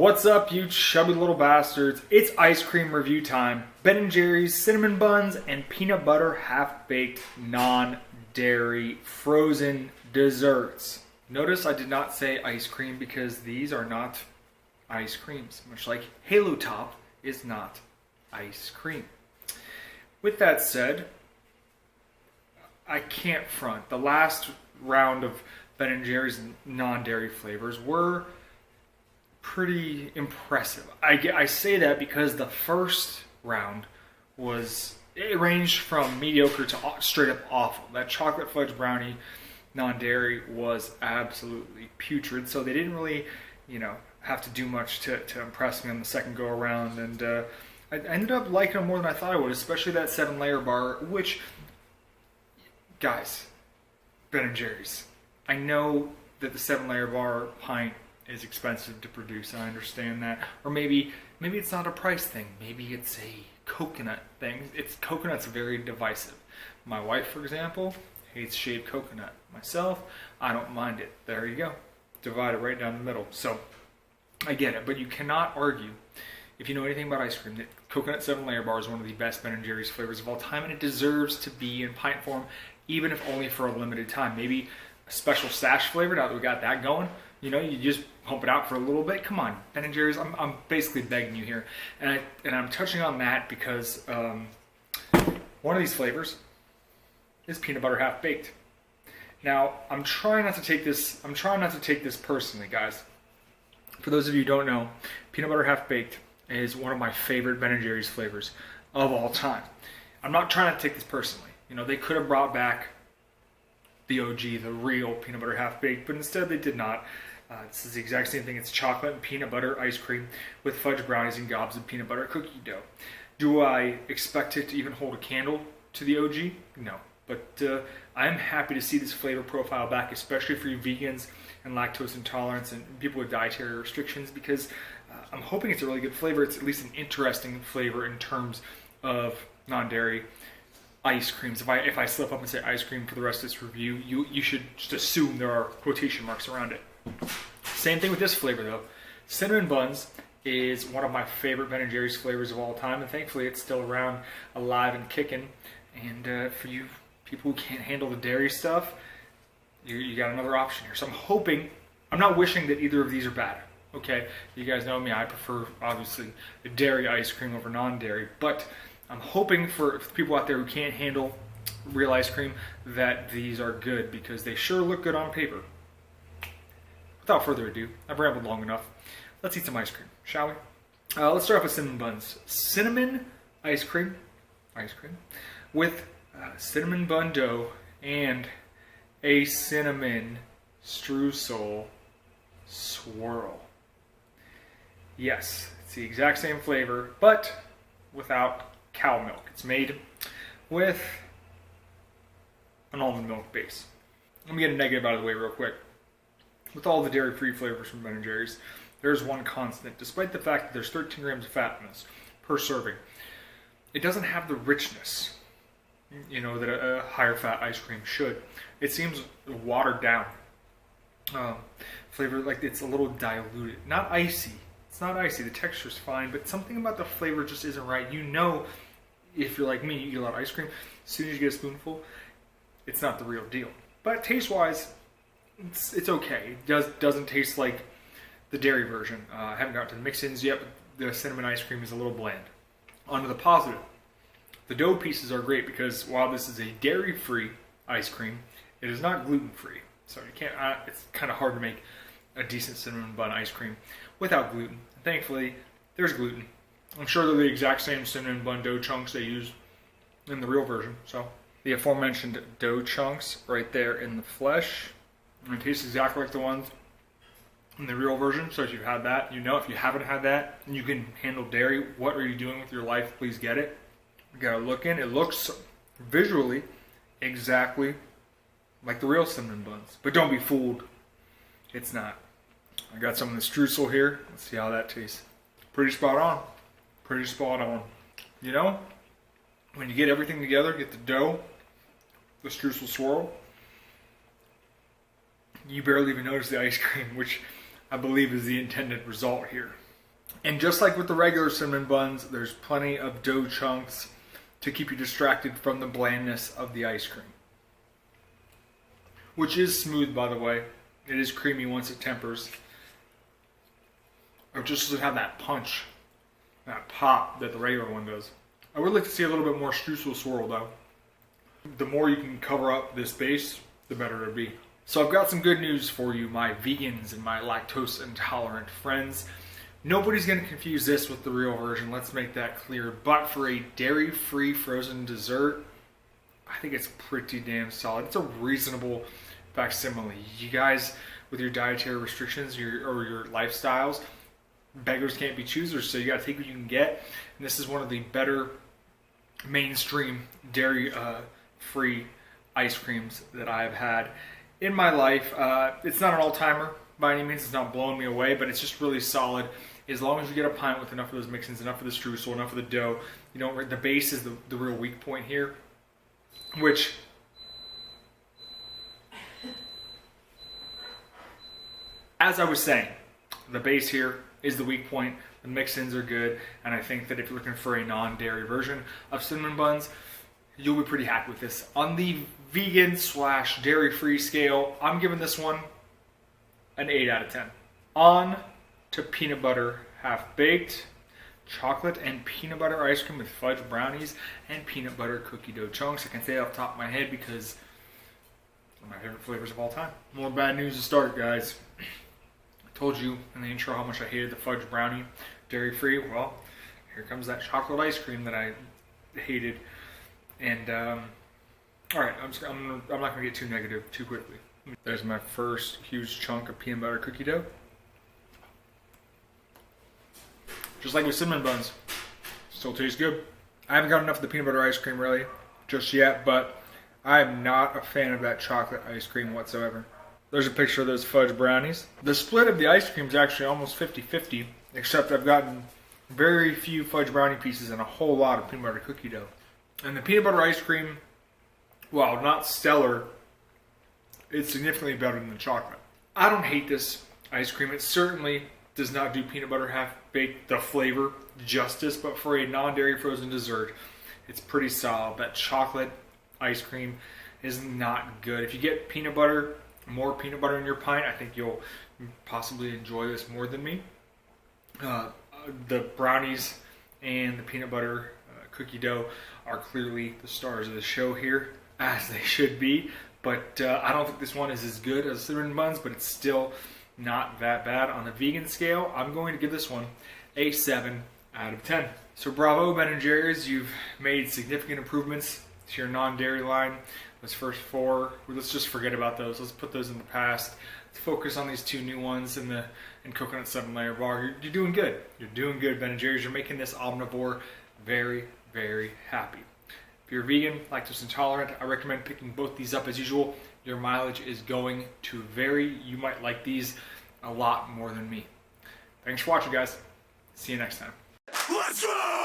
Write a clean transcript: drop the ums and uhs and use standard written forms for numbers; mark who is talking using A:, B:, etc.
A: What's up, you chubby little bastards? It's ice cream review time. Ben & Jerry's cinnamon buns and peanut butter half-baked non-dairy frozen desserts. Notice I did not say ice cream because these are not ice creams, much like Halo Top is not ice cream. With that said, I can't front. The last round of Ben & Jerry's non-dairy flavors were pretty impressive. I say that because the first round it ranged from mediocre to straight up awful. That chocolate fudge brownie non-dairy was absolutely putrid, so they didn't really, have to do much to impress me on the second go around, and I ended up liking them more than I thought I would, especially that 7-layer bar, which, guys, Ben & Jerry's. I know that the 7-layer bar pint is expensive to produce. I understand that. Or maybe it's not a price thing. Maybe it's a coconut thing. Coconut's very divisive. My wife, for example, hates shaved coconut. Myself, I don't mind it. There you go. Divide it right down the middle. So I get it, but you cannot argue, if you know anything about ice cream, that coconut 7-layer bar is one of the best Ben & Jerry's flavors of all time, and it deserves to be in pint form, even if only for a limited time. Maybe a special stash flavor, now that we got that going. You just pump it out for a little bit. Come on, Ben & Jerry's, I'm basically begging you here. And I'm touching on that because one of these flavors is peanut butter half baked. Now, I'm trying not to take this personally, guys. For those of you who don't know, peanut butter half baked is one of my favorite Ben & Jerry's flavors of all time. I'm not trying to take this personally. They could have brought back the OG, the real peanut butter half baked, but instead they did not. This is the exact same thing. It's chocolate and peanut butter ice cream with fudge brownies and gobs of peanut butter cookie dough. Do I expect it to even hold a candle to the OG? No. But I'm happy to see this flavor profile back, especially for you vegans and lactose intolerance and people with dietary restrictions, because I'm hoping it's a really good flavor. It's at least an interesting flavor in terms of non-dairy ice creams. If I slip up and say ice cream for the rest of this review, you should just assume there are quotation marks around it. Same thing with this flavor though. Cinnamon buns is one of my favorite Ben & Jerry's flavors of all time, and thankfully it's still around, alive and kicking. And for you people who can't handle the dairy stuff, you got another option here. So I'm not wishing that either of these are bad. Okay, you guys know me, I prefer obviously the dairy ice cream over non-dairy, but I'm hoping for people out there who can't handle real ice cream that these are good, because they sure look good on paper. Without further ado, I've rambled long enough. Let's eat some ice cream, shall we? Let's start off with cinnamon buns. Cinnamon ice cream with cinnamon bun dough and a cinnamon streusel swirl. Yes, it's the exact same flavor, but without cow milk. It's made with an almond milk base. Let me get a negative out of the way real quick. With all the dairy-free flavors from Ben & Jerry's, there's one constant. Despite the fact that there's 13 grams of fat in this per serving, it doesn't have the richness, that a higher fat ice cream should. It seems watered down. Flavor, like it's a little diluted. Not icy. It's not icy. The texture's fine, but something about the flavor just isn't right. If you're like me, you eat a lot of ice cream, as soon as you get a spoonful, it's not the real deal. But taste-wise, it's okay. It doesn't taste like the dairy version. I haven't gotten to the mix-ins yet, but the cinnamon ice cream is a little bland. On to the positive. The dough pieces are great because while this is a dairy-free ice cream, it is not gluten-free. So you can't. It's kind of hard to make a decent cinnamon bun ice cream without gluten. Thankfully, there's gluten. I'm sure they're the exact same cinnamon bun dough chunks they use in the real version. So the aforementioned dough chunks right there in the flesh, and it tastes exactly like the ones in the real version. So if you've had that, if you haven't had that, and you can handle dairy, what are you doing with your life? Please get it. You gotta look in. It looks visually exactly like the real cinnamon buns, but don't be fooled. It's not. I got some of the streusel here. Let's see how that tastes. Pretty spot on. Pretty spot on. When you get everything together, get the dough, the streusel swirl, you barely even notice the ice cream, which I believe is the intended result here. And just like with the regular cinnamon buns, there's plenty of dough chunks to keep you distracted from the blandness of the ice cream. Which is smooth, by the way. It is creamy once it tempers. It just doesn't have that punch, that pop that the regular one does. I would like to see a little bit more streusel swirl though. The more you can cover up this base, the better it'll be. So I've got some good news for you, my vegans and my lactose intolerant friends. Nobody's going to confuse this with the real version, let's make that clear. But for a dairy-free frozen dessert, I think it's pretty damn solid. It's a reasonable facsimile. You guys, with your dietary restrictions or your lifestyles, beggars can't be choosers, so you got to take what you can get. And this is one of the better mainstream dairy-free ice creams that I've had in my life. It's not an all-timer by any means. It's not blowing me away, but it's just really solid. As long as you get a pint with enough of those mix-ins, enough of the streusel, enough of the dough, you don't. The base is the real weak point here, which as I was saying, the base here is the weak point. The mix-ins are good, and I think that if you're looking for a non-dairy version of cinnamon buns, you'll be pretty happy with this. On the vegan / dairy-free scale, I'm giving this one an 8 out of 10. On to peanut butter half-baked, chocolate and peanut butter ice cream with fudge brownies and peanut butter cookie dough chunks. I can say it off the top of my head because one of my favorite flavors of all time. More bad news to start, guys. I told you in the intro how much I hated the fudge brownie dairy-free. Well, here comes that chocolate ice cream that I hated. And all right, I'm not gonna get too negative too quickly. There's my first huge chunk of peanut butter cookie dough. Just like with cinnamon buns, still tastes good. I haven't got enough of the peanut butter ice cream really just yet, but I'm not a fan of that chocolate ice cream whatsoever. There's a picture of those fudge brownies. The split of the ice cream is actually almost 50-50, except I've gotten very few fudge brownie pieces and a whole lot of peanut butter cookie dough. And the peanut butter ice cream, while not stellar, it's significantly better than the chocolate. I don't hate this ice cream. It certainly does not do peanut butter half-baked, the flavor, justice, but for a non-dairy frozen dessert, it's pretty solid. That chocolate ice cream is not good. If you get peanut butter, more peanut butter in your pint, I think you'll possibly enjoy this more than me. The brownies and the peanut butter cookie dough are clearly the stars of the show here, as they should be. But I don't think this one is as good as cinnamon buns, but it's still not that bad. On the vegan scale, I'm going to give this one a 7 out of 10. So bravo, Ben & Jerry's. You've made significant improvements to your non-dairy line. Those first 4, let's just forget about those. Let's put those in the past. Let's focus on these 2 new ones in coconut 7-layer bar. You're doing good. You're doing good, Ben & Jerry's. You're making this omnivore very, very happy. If you're vegan, lactose intolerant, I recommend picking both these up as usual. Your mileage is going to vary. You might like these a lot more than me. Thanks for watching, guys. See you next time.
B: Let's go!